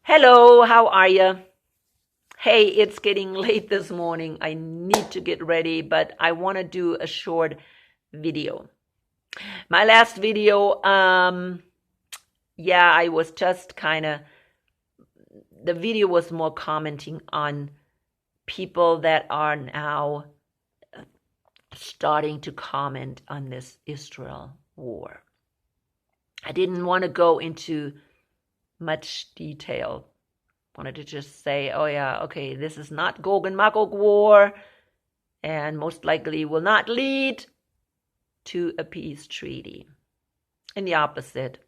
Hello, how are you? Hey, it's getting late this morning. I need to get ready, but I want to do a short video. My last video, I was just the video was more commenting on people that are now starting to comment on this Israel war. I didn't want to go into much detail. Wanted to just say, oh yeah, okay, this is not Gog and Magog war, and most likely will not lead to a peace treaty. And the opposite.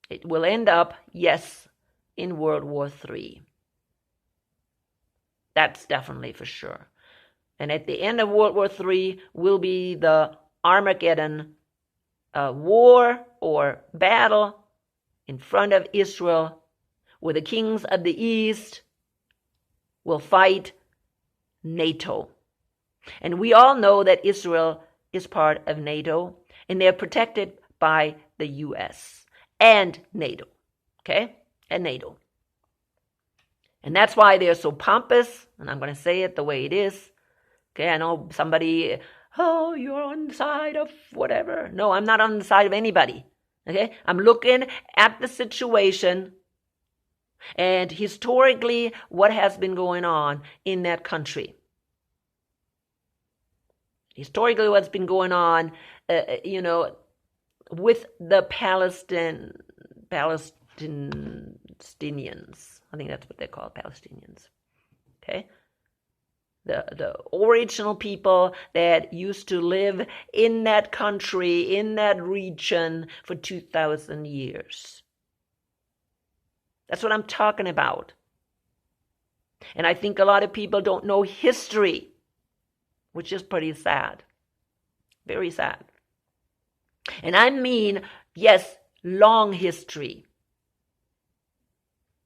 It will end up, yes, in World War III. That's definitely for sure. And at the end of World War III will be the Armageddon war or battle in front of Israel, where the kings of the East will fight NATO. And we all know that Israel is part of NATO, and they're protected by the US and NATO. Okay? And NATO. And that's why they're so pompous, and I'm going to say it the way it is. Okay, I know somebody, oh, you're on the side of whatever. No, I'm not on the side of anybody. Okay? I'm looking at the situation and historically what has been going on in that country. Historically what's been going on, with the Palestinians. I think that's what they're called, Palestinians. Okay? The original people that used to live in that country, in that region for 2,000 years. That's what I'm talking about. And I think a lot of people don't know history, which is pretty sad. Very sad. And I mean, yes, long history.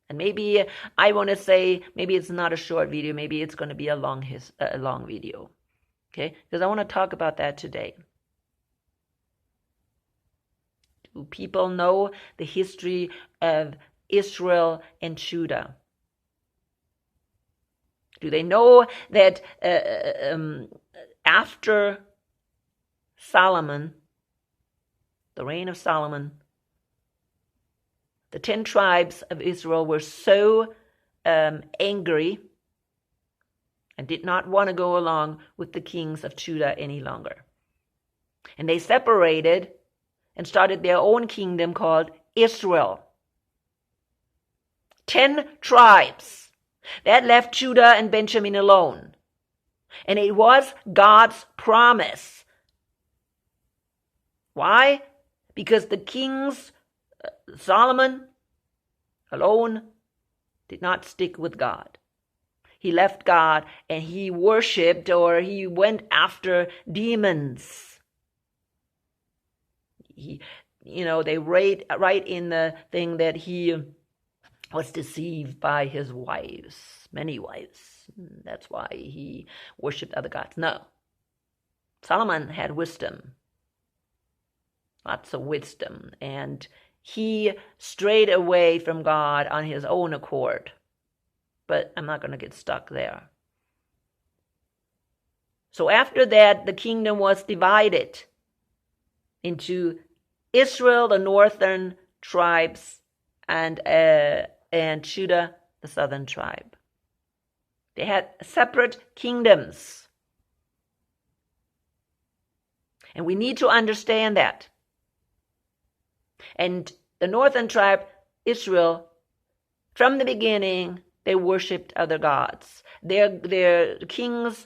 And maybe I want to say, maybe it's not a short video, maybe it's going to be a long video. Okay? Because I want to talk about that today. Do people know the history of Israel and Judah? Do they know that after Solomon, the reign of Solomon, the 10 tribes of Israel were so angry and did not want to go along with the kings of Judah any longer. And they separated and started their own kingdom called Israel. 10 tribes. That left Judah and Benjamin alone. And it was God's promise. Why? Because the kings, Solomon alone, did not stick with God. He left God and he worshipped, or he went after demons. They write in the thing that he was deceived by his wives, many wives. That's why he worshipped other gods. No. Solomon had wisdom. Lots of wisdom. And he strayed away from God on his own accord. But I'm not going to get stuck there. So after that, the kingdom was divided into Israel, the northern tribes, and Judah, the southern tribe. They had separate kingdoms. And we need to understand that. And the northern tribe, Israel, from the beginning, they worshipped other gods. Their kings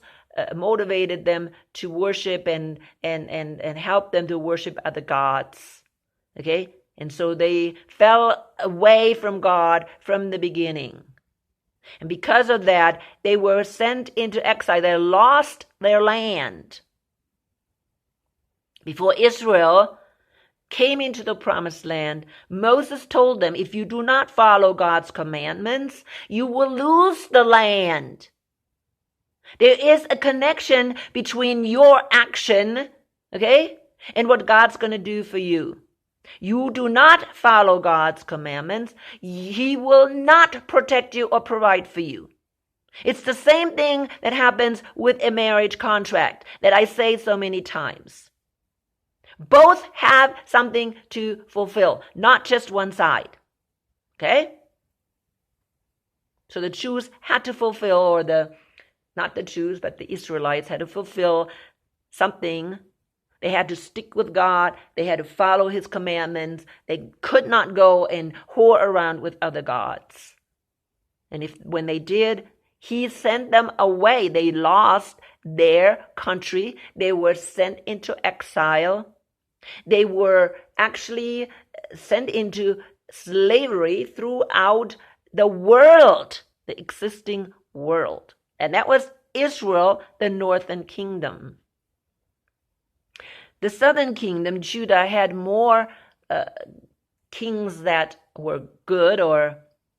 motivated them to worship and help them to worship other gods. Okay? And so they fell away from God from the beginning. And because of that, they were sent into exile. They lost their land. Before Israel came into the promised land, Moses told them, if you do not follow God's commandments, you will lose the land. There is a connection between your action, okay, and what God's going to do for you. you do not follow God's commandments, He will not protect you or provide for you. It's the same thing that happens with a marriage contract that I say so many times. Both have something to fulfill, not just one side. Okay? So the Jews had to fulfill, or not the Jews, but the Israelites had to fulfill something. They had to stick with God. They had to follow His commandments. They could not go and whore around with other gods. And when they did, He sent them away. They lost their country. They were sent into exile. They were actually sent into slavery throughout the world, the existing world. And that was Israel, the northern kingdom. The southern kingdom, Judah, had more kings that were good or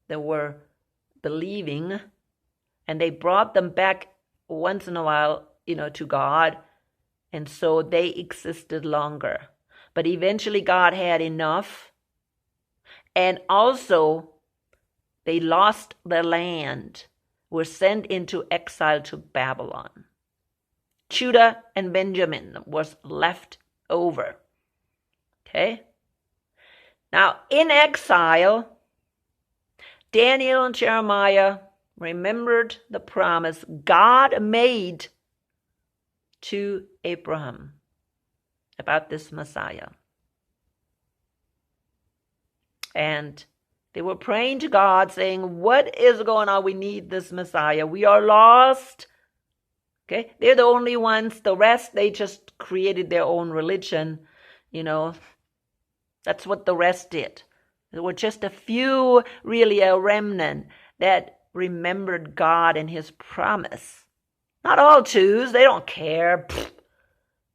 that were believing, and they brought them back once in a while, to God, and so they existed longer. But eventually God had enough, and also they lost their land, were sent into exile to Babylon. Judah and Benjamin was left over. Okay? Now, in exile, Daniel and Jeremiah remembered the promise God made to Abraham about this Messiah. And they were praying to God, saying, what is going on? We need this Messiah. We are lost. Okay? They're the only ones. The rest, they just created their own religion. That's what the rest did. There were just a few, really a remnant, that remembered God and His promise. Not all Jews. They don't care.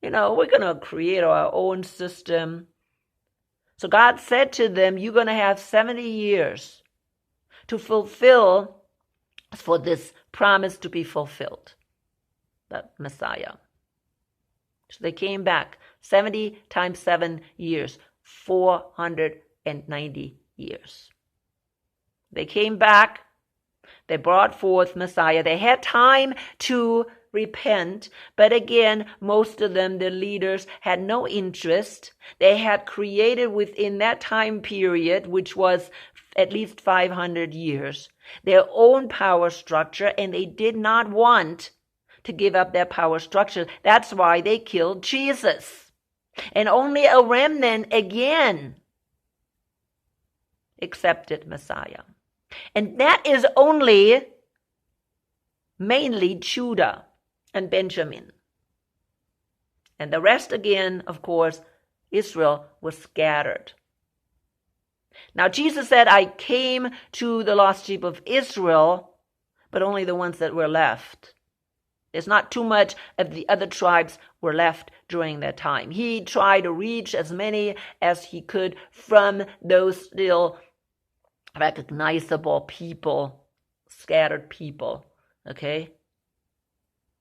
We're going to create our own system. So God said to them, you're going to have 70 years to fulfill, for this promise to be fulfilled, the Messiah. So they came back 70 times 7 years, 490 years. They came back. They brought forth Messiah. They had time to repent, but again, most of them, the leaders, had no interest. They had created within that time period, which was at least 500 years, their own power structure, and they did not want to give up their power structure. That's why they killed Jesus. And only a remnant again accepted Messiah. And that is only mainly Judah and Benjamin. And the rest again, of course, Israel was scattered. Now Jesus said, I came to the lost sheep of Israel, but only the ones that were left. There's not too much of the other tribes were left during that time. He tried to reach as many as he could from those still recognizable people, scattered people, okay?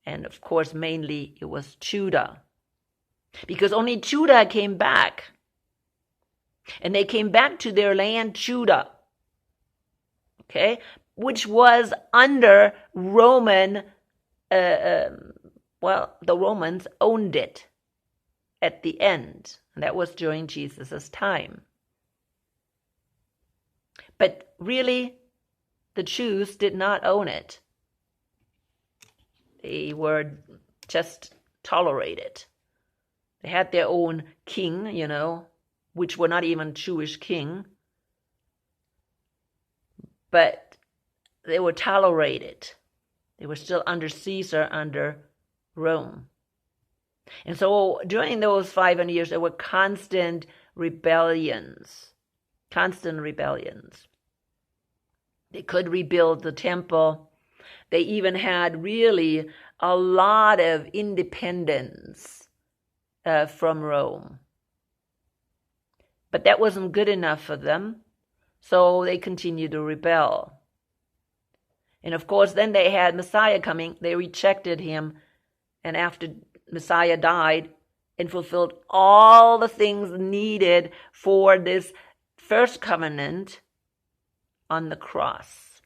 And of course, mainly it was Judah. Because only Judah came back. And they came back to their land, Judah, okay? Which was under Roman, the Romans owned it at the end. And that was during Jesus' time. But really, the Jews did not own it. They were just tolerated. They had their own king, which were not even Jewish king. But they were tolerated. They were still under Caesar, under Rome. And so during those 500 years, there were constant rebellions. They could rebuild the temple. They even had really a lot of independence from Rome. But that wasn't good enough for them, so they continued to rebel. And of course, then they had Messiah coming. They rejected him, and after Messiah died, and fulfilled all the things needed for this first covenant on the cross.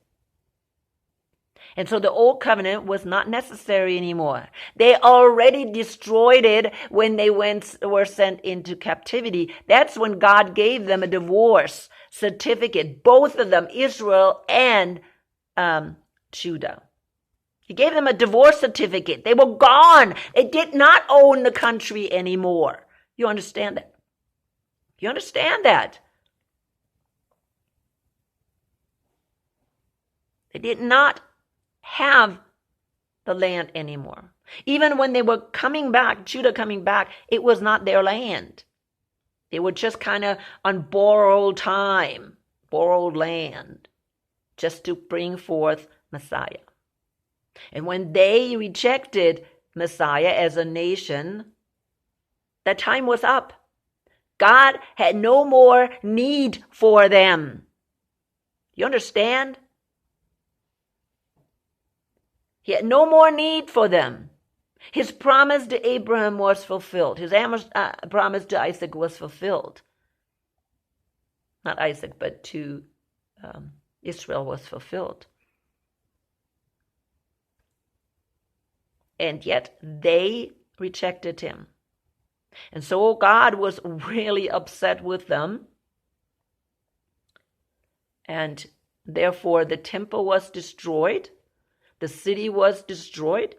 And so the old covenant was not necessary anymore. They already destroyed it when they were sent into captivity. That's when God gave them a divorce certificate, both of them, Israel and Judah. He gave them a divorce certificate. They were gone. They did not own the country anymore. You understand that? You understand that? They did not have the land anymore. Even when they were coming back, Judah coming back, it was not their land. They were just kind of on borrowed time, borrowed land, just to bring forth Messiah. And when they rejected Messiah as a nation, that time was up. God had no more need for them. You understand? He had no more need for them. His promise to Abraham was fulfilled. His promise to Isaac was fulfilled. Not Isaac, but to Israel was fulfilled. And yet they rejected him. And so God was really upset with them. And therefore the temple was destroyed. The city was destroyed,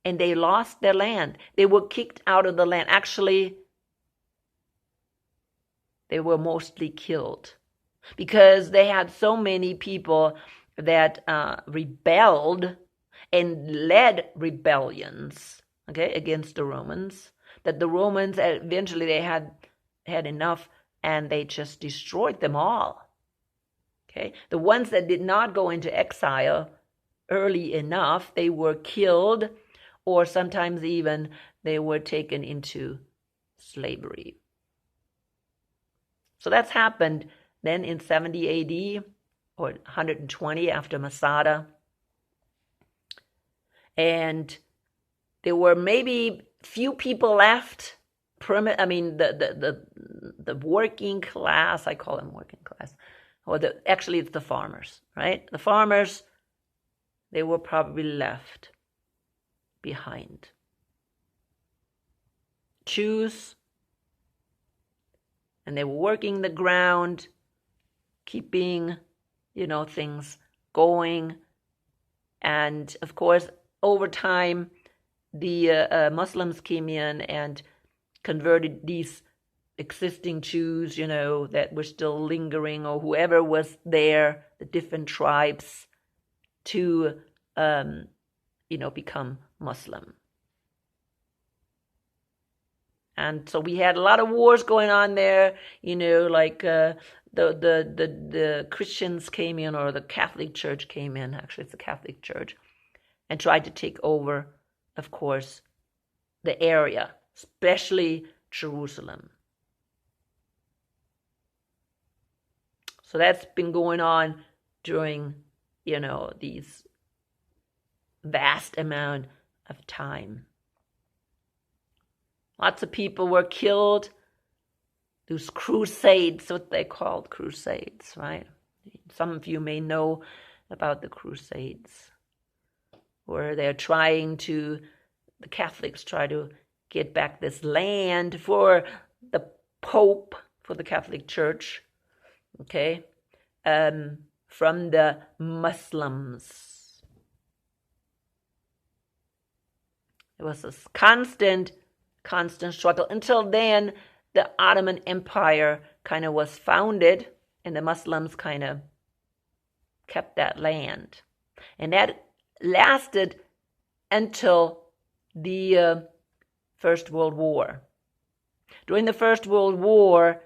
and they lost their land. They were kicked out of the land. Actually, they were mostly killed because they had so many people that rebelled and led rebellions, against the Romans, that the Romans eventually they had enough and they just destroyed them all. The ones that did not go into exile early enough, they were killed, or sometimes even they were taken into slavery. So that's happened then in 70 AD, or 120 after Masada. And there were maybe few people left. The working class, I call them working class, or actually it's the farmers, right? The farmers, they were probably left behind. Jews, and they were working the ground, keeping, things going. And of course, over time, the Muslims came in and converted these existing Jews, that were still lingering, or whoever was there, the different tribes, to become Muslim. And so we had a lot of wars going on there, like the Christians came in, or the Catholic Church came in, actually it's the Catholic Church, and tried to take over, of course, the area, especially Jerusalem. So that's been going on during, these vast amount of time. Lots of people were killed. Those crusades, what they called crusades, right? Some of you may know about the crusades, where the Catholics try to get back this land for the Pope, for the Catholic Church, from the Muslims. It was this constant struggle. Until then, the Ottoman Empire kind of was founded, and the Muslims kind of kept that land. And that lasted until the First World War. During the First World War,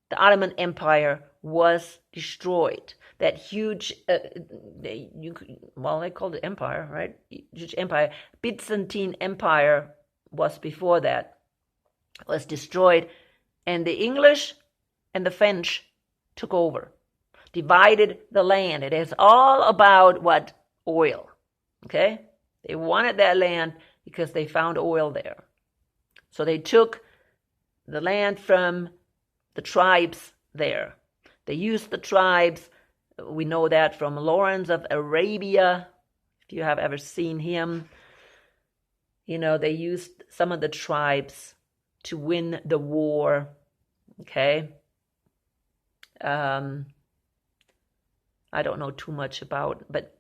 the Ottoman Empire was destroyed. That huge, they called it empire, right? Huge empire. Byzantine Empire was before that, was destroyed. And the English and the French took over, divided the land. It is all about what? Oil. They wanted that land because they found oil there. So they took the land from the tribes there. They used the tribes. We know that from Lawrence of Arabia, if you have ever seen him. They used some of the tribes to win the war. Okay. I don't know too much about, but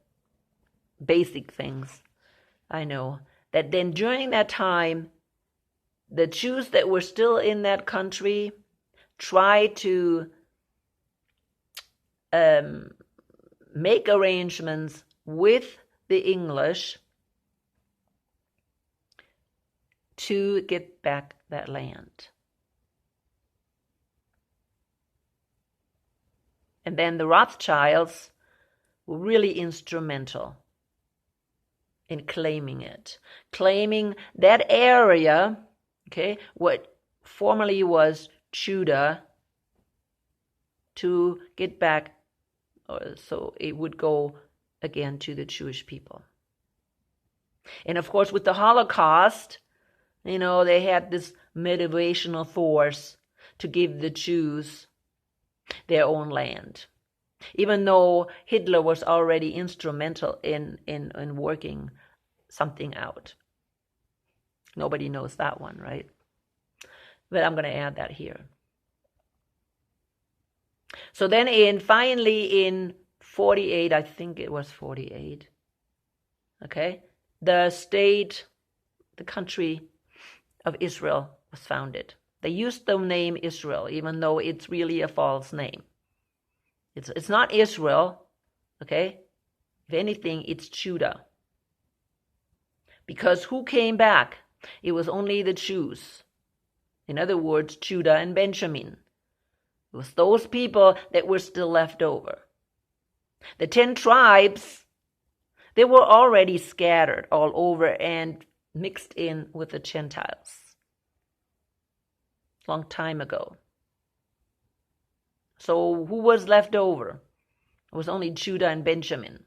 basic things I know. That then during that time, the Jews that were still in that country tried to make arrangements with the English to get back that land. And then the Rothschilds were really instrumental in claiming it. Claiming that area, okay, what formerly was Judah, to get back, so it would go again to the Jewish people. And of course, with the Holocaust, they had this motivational force to give the Jews their own land. Even though Hitler was already instrumental in working something out. Nobody knows that one, right? But I'm going to add that here. So then finally in 48, I think it was 48, okay, the country of Israel was founded. They used the name Israel, even though it's really a false name. It's not Israel, okay? If anything, it's Judah. Because who came back? It was only the Jews. In other words, Judah and Benjamin. It was those people that were still left over. The 10 tribes, they were already scattered all over and mixed in with the Gentiles. Long time ago. So who was left over? It was only Judah and Benjamin.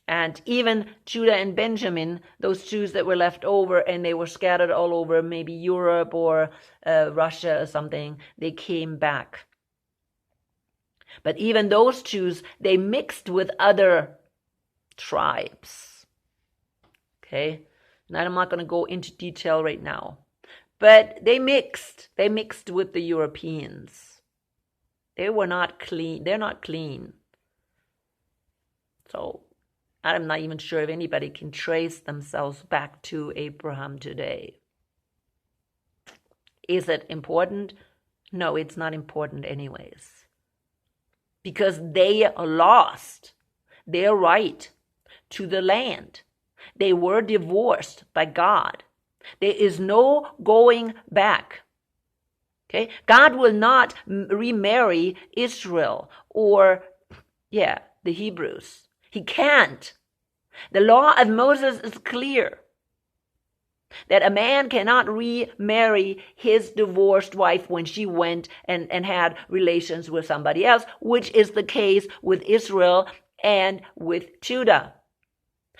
And even Judah and Benjamin, those Jews that were left over and they were scattered all over maybe Europe or Russia or something, they came back. But even those Jews, they mixed with other tribes. Okay? And I'm not going to go into detail right now. But they mixed with the Europeans. They were not clean. They're not clean. So I'm not even sure if anybody can trace themselves back to Abraham today. Is it important? No, it's not important anyways. Because they lost their right to the land. They were divorced by God. There is no going back. Okay? God will not remarry Israel or, the Hebrews. He can't. The law of Moses is clear that a man cannot remarry his divorced wife when she went and had relations with somebody else, which is the case with Israel and with Judah.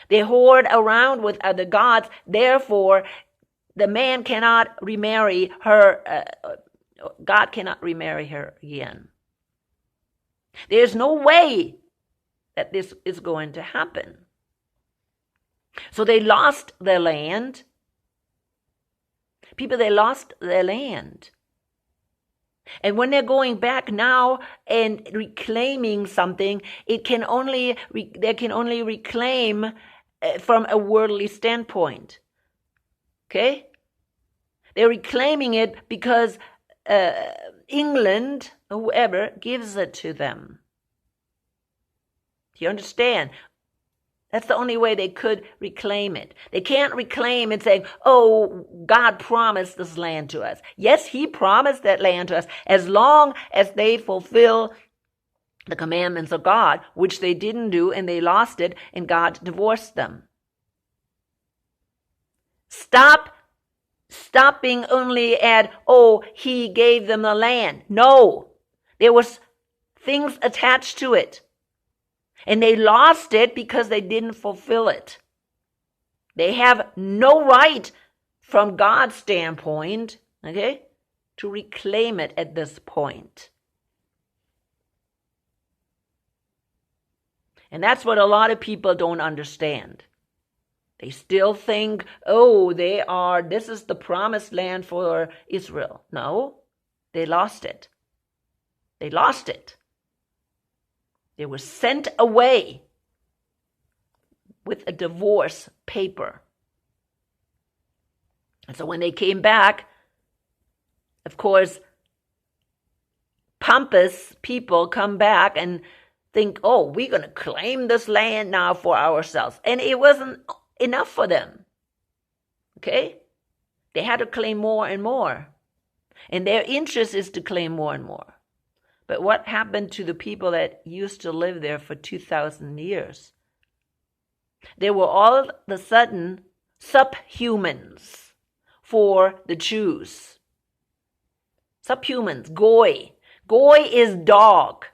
They whored around with other gods, therefore the man cannot remarry her, God cannot remarry her again. There's no way that this is going to happen. So they lost their land. People, they lost their land. And when they're going back now and reclaiming something, they can only reclaim from a worldly standpoint. Okay? They're reclaiming it because England, or whoever, gives it to them. Do you understand? That's the only way they could reclaim it. They can't reclaim it saying, oh, God promised this land to us. Yes, He promised that land to us as long as they fulfill the commandments of God, which they didn't do and they lost it and God divorced them. Stopping only at, oh, He gave them the land. No, there was things attached to it. And they lost it because they didn't fulfill it. They have no right from God's standpoint, okay, to reclaim it at this point. And that's what a lot of people don't understand. They still think, oh, this is the promised land for Israel. No, they lost it. They lost it. They were sent away with a divorce paper. And so when they came back, of course, pompous people come back and think, oh, we're going to claim this land now for ourselves. And it wasn't enough for them. Okay? They had to claim more and more. And their interest is to claim more and more. But what happened to the people that used to live there for 2,000 years? They were all of a sudden subhumans for the Jews. Subhumans, goy. Goy is dog.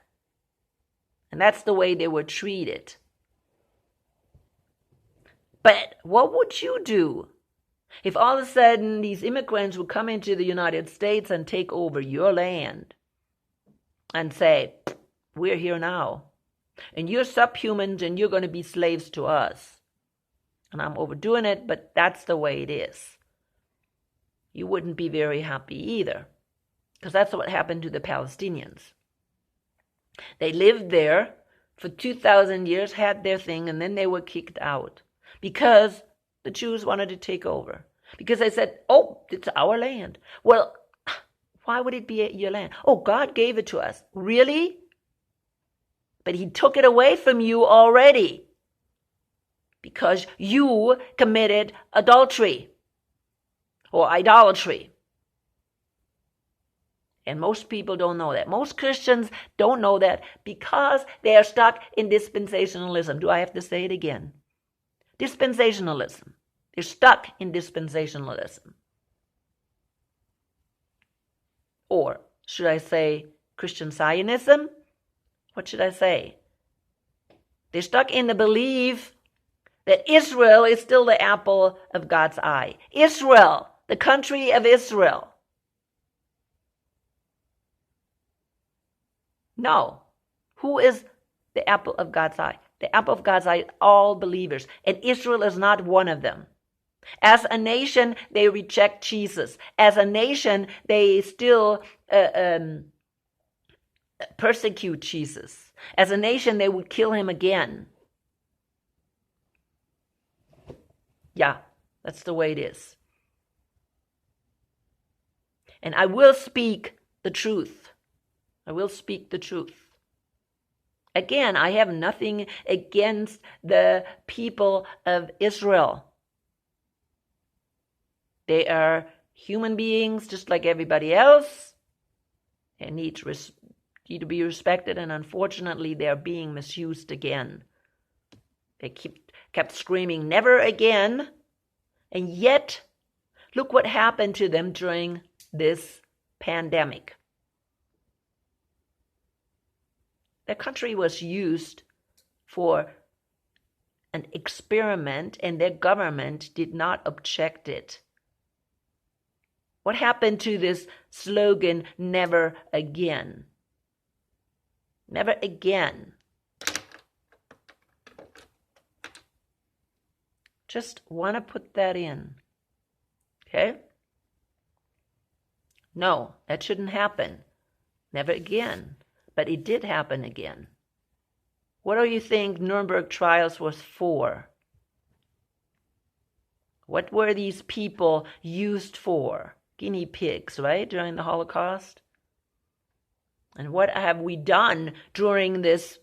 And that's the way they were treated. But what would you do if all of a sudden these immigrants would come into the United States and take over your land and say, we're here now, and you're subhumans and you're going to be slaves to us? And I'm overdoing it, but that's the way it is. You wouldn't be very happy either, because that's what happened to the Palestinians. They lived there for 2,000 years, had their thing, and then they were kicked out because the Jews wanted to take over. Because they said, oh, it's our land. Well, why would it be your land? Oh, God gave it to us. Really? But he took it away from you already because you committed adultery or idolatry. And most people don't know that. Most Christians don't know that because they are stuck in dispensationalism. Do I have to say it again? Dispensationalism. They're stuck in dispensationalism. Or should I say Christian Zionism? What should I say? They're stuck in the belief that Israel is still the apple of God's eye. Israel, the country of Israel. No. Who is the apple of God's eye? The apple of God's eye, all believers. And Israel is not one of them. As a nation, they reject Jesus. As a nation, they still persecute Jesus. As a nation, they would kill him again. Yeah, that's the way it is. And I will speak the truth. I will speak the truth. Again, I have nothing against the people of Israel. They are human beings just like everybody else. They need to be respected, and unfortunately, they are being misused again. They kept screaming, never again. And yet, look what happened to them during this pandemic. Their country was used for an experiment, and their government did not object it. What happened to this slogan, never again? Never again. Just want to put that in. Okay? No, that shouldn't happen. Never again. But it did happen again. What do you think Nuremberg trials was for? What were these people used for? Guinea pigs, right? During the Holocaust? And what have we done during this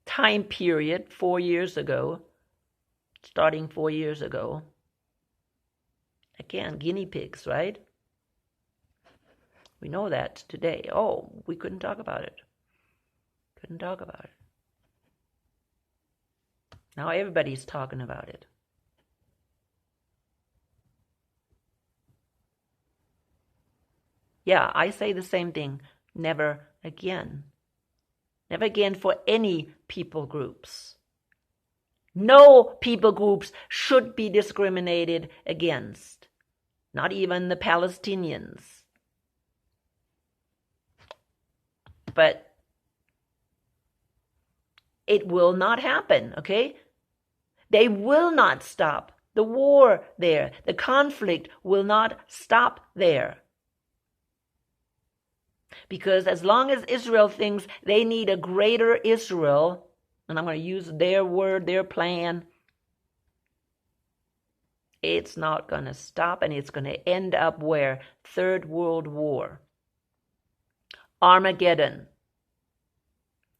time period 4 years ago, starting 4 years ago? Again, guinea pigs, right? We know that today. Oh, we couldn't talk about it. Couldn't talk about it. Now everybody's talking about it. Yeah, I say the same thing. Never again. Never again for any people groups. No people groups should be discriminated against, not even the Palestinians. But it will not happen, okay? They will not stop the war there. The conflict will not stop there. Because as long as Israel thinks they need a greater Israel, and I'm going to use their word, their plan, it's not going to stop, and it's going to end up where? Third World War. Armageddon.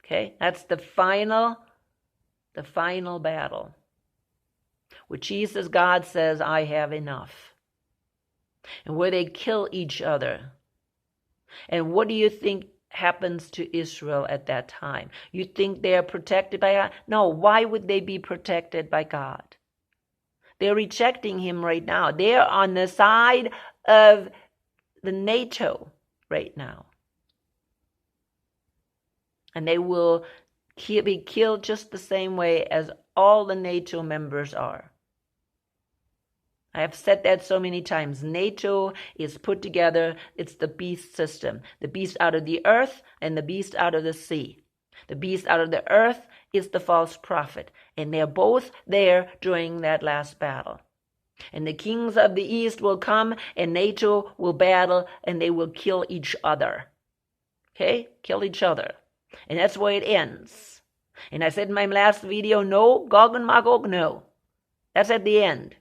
Okay, that's the final battle. Where Jesus, God says, I have enough. And where they kill each other. And what do you think happens to Israel at that time? You think they are protected by God? No, why would they be protected by God? They're rejecting him right now. They're on the side of the NATO right now. And they will be killed just the same way as all the NATO members are. I have said that so many times. NATO is put together. It's the beast system. The beast out of the earth and the beast out of the sea. The beast out of the earth is the false prophet. And they're both there during that last battle. And the kings of the east will come and NATO will battle and they will kill each other. Okay? Kill each other. And that's where it ends. And I said in my last video, no, Gog and Magog, no. That's at the end.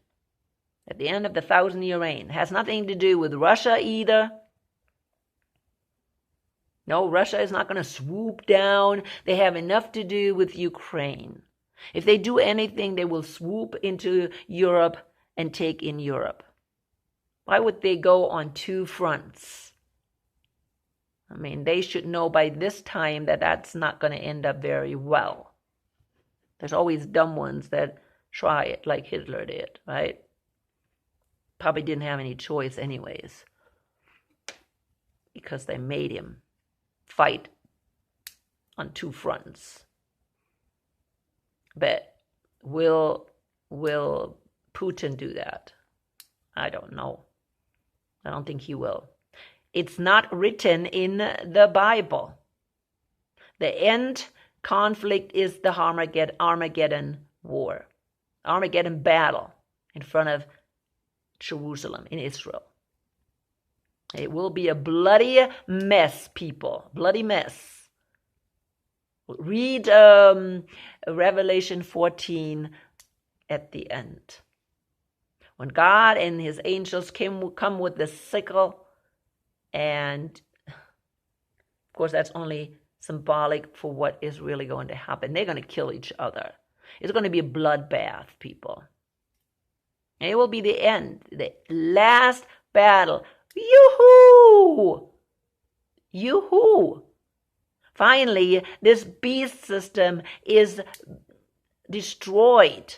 At the end of the 1,000-year reign. It has nothing to do with Russia either. No, Russia is not going to swoop down. They have enough to do with Ukraine. If they do anything, they will swoop into Europe and take in Europe. Why would they go on two fronts? I mean, they should know by this time that that's not going to end up very well. There's always dumb ones that try it like Hitler did, right? Probably didn't have any choice anyways, because they made him fight on two fronts. But will Putin do that? I don't know. I don't think he will. It's not written in the Bible. The end conflict is the Armageddon war, Armageddon battle in front of Jerusalem in Israel. It will be a bloody mess, people. Bloody mess. Read Revelation 14 at the end. When God and his angels come with the sickle, and of course that's only symbolic for what is really going to happen. They're going to kill each other. It's going to be a bloodbath, people. And it will be the end, the last battle. Yoo-hoo! Yoo-hoo! Finally, this beast system is destroyed.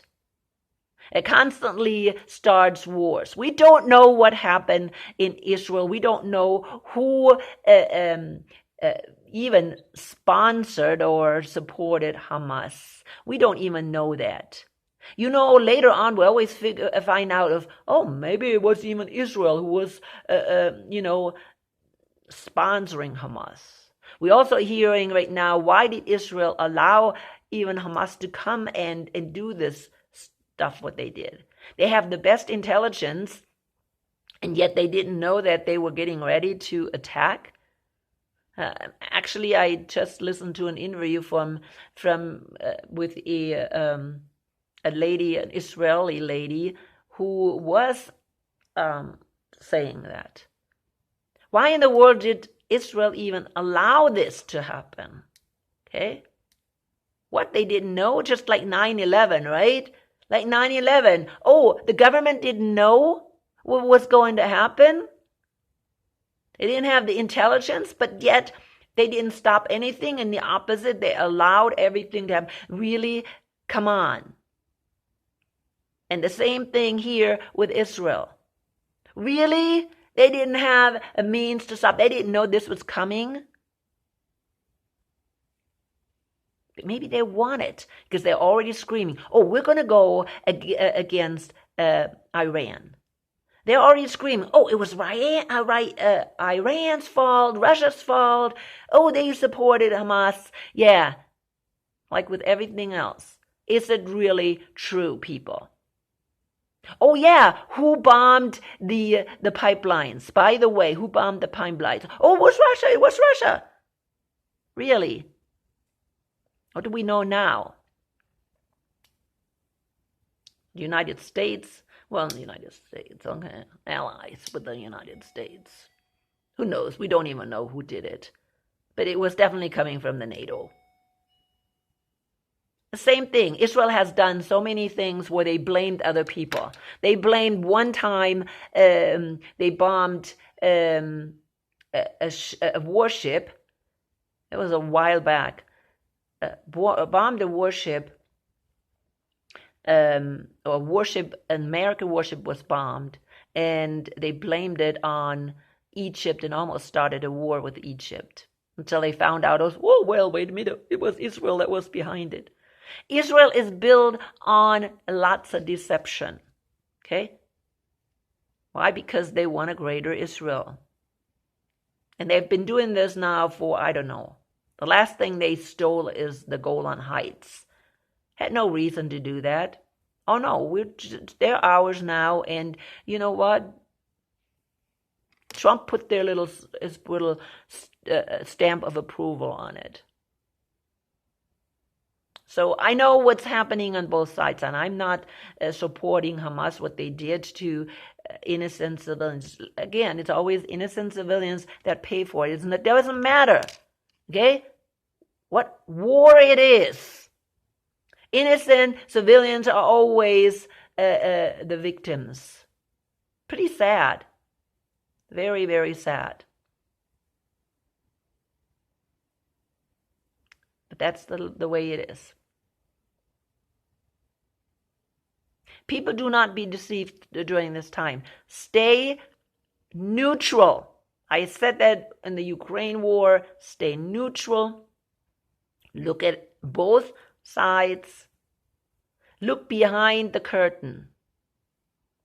It constantly starts wars. We don't know what happened in Israel. We don't know who even sponsored or supported Hamas. We don't even know that. You know, later on, we always find out of, oh, maybe it was even Israel who was, sponsoring Hamas. We're also hearing right now, why did Israel allow even Hamas to come and do this stuff, what they did? They have the best intelligence, and yet they didn't know that they were getting ready to attack. Actually, I just listened to an interview with a lady, an Israeli lady, who was saying that. Why in the world did Israel even allow this to happen? Okay? What, they didn't know? Just like 9/11, right? Like 9/11. Oh, the government didn't know what was going to happen? They didn't have the intelligence, but yet they didn't stop anything. In the opposite, they allowed everything to happen. Really? Come on. And the same thing here with Israel. Really? They didn't have a means to stop. They didn't know this was coming. Maybe they want it because they're already screaming, oh, we're going to go against Iran. They're already screaming, oh, it was Iran's fault, Russia's fault. Oh, they supported Hamas. Yeah, like with everything else. Is it really true, people? Oh, yeah, who bombed the pipelines? By the way, who bombed the pipelines? Oh, it was Russia. It was Russia. Really? What do we know now? The United States? Well, the United States, okay. Allies with the United States. Who knows? We don't even know who did it. But it was definitely coming from the NATO. The same thing. Israel has done so many things where they blamed other people. They blamed one time, they bombed a warship. It was a while back. Bombed a warship. An American warship was bombed, and they blamed it on Egypt and almost started a war with Egypt until they found out, oh, well, wait a minute, it was Israel that was behind it. Israel is built on lots of deception, okay? Why? Because they want a greater Israel. And they've been doing this now for, I don't know. The last thing they stole is the Golan Heights. Had no reason to do that. Oh no, they're ours now, and you know what? Trump put their little stamp of approval on it. So I know what's happening on both sides, and I'm not supporting Hamas, what they did to innocent civilians. Again, it's always innocent civilians that pay for it. It doesn't matter, okay? What war it is. Innocent civilians are always the victims. Pretty sad. Very, very sad. But that's the way it is. People, do not be deceived during this time. Stay neutral. I said that in the Ukraine war. Stay neutral. Look at both sides. Look behind the curtain,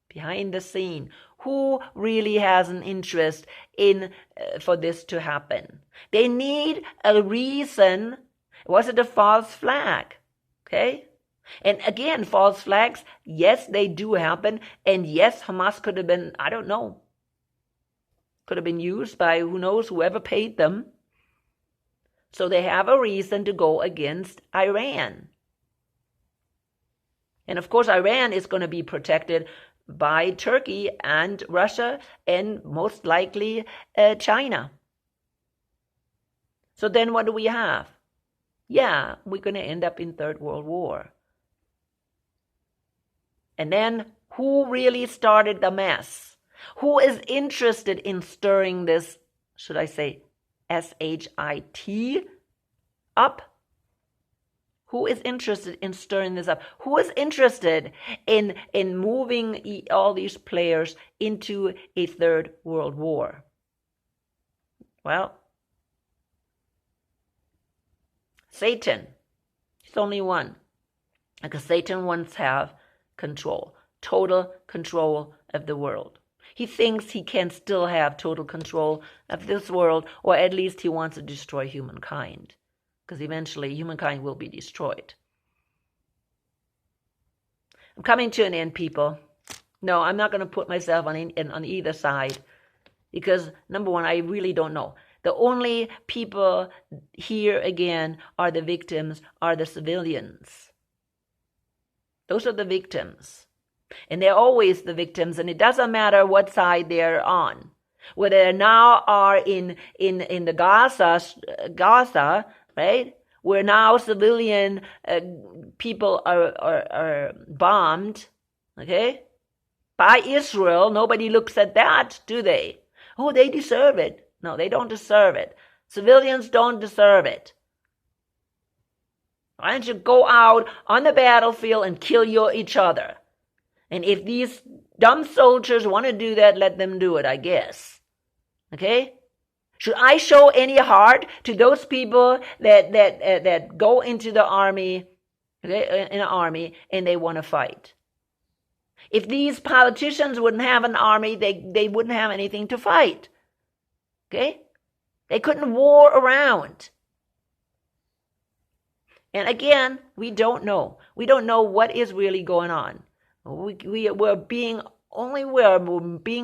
behind the scene. Who really has an interest in for this to happen? They need a reason. Was it a false flag? Okay? And again, false flags, yes, they do happen. And yes, Hamas could have been, I don't know, could have been used by who knows, whoever paid them. So they have a reason to go against Iran. And of course, Iran is going to be protected by Turkey and Russia and most likely China. So then what do we have? Yeah, we're going to end up in Third World War. And then who really started the mess? Who is interested in stirring this, should I say, SHIT up? Who is interested in stirring this up? Who is interested in moving all these players into a Third World War? Well, Satan. He's only one. Because Satan wants to have control, total control of the world. He thinks he can still have total control of this world, or at least he wants to destroy humankind. Because eventually humankind will be destroyed. I'm coming to an end, people. No, I'm not going to put myself on either side. Because, number one, I really don't know. The only people here, again, are the victims, are the civilians. Those are the victims. And they're always the victims, and it doesn't matter what side they're on. Whether they now are in the Gaza, right? Where now civilian people are bombed, okay? By Israel. Nobody looks at that, do they? Oh, they deserve it. No, they don't deserve it. Civilians don't deserve it. Why don't you go out on the battlefield and kill each other? And if these dumb soldiers want to do that, let them do it, I guess. Okay? Should I show any heart to those people that go into the army, okay, in an army, and they want to fight? If these politicians wouldn't have an army, they wouldn't have anything to fight. Okay? They couldn't war around. And again, we don't know. We don't know what is really going on. We're being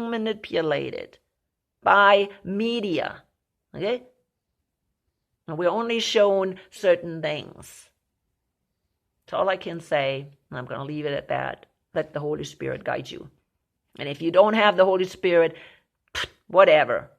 manipulated by media. Okay? And we're only shown certain things. That's all I can say. And I'm going to leave it at that. Let the Holy Spirit guide you. And if you don't have the Holy Spirit, whatever.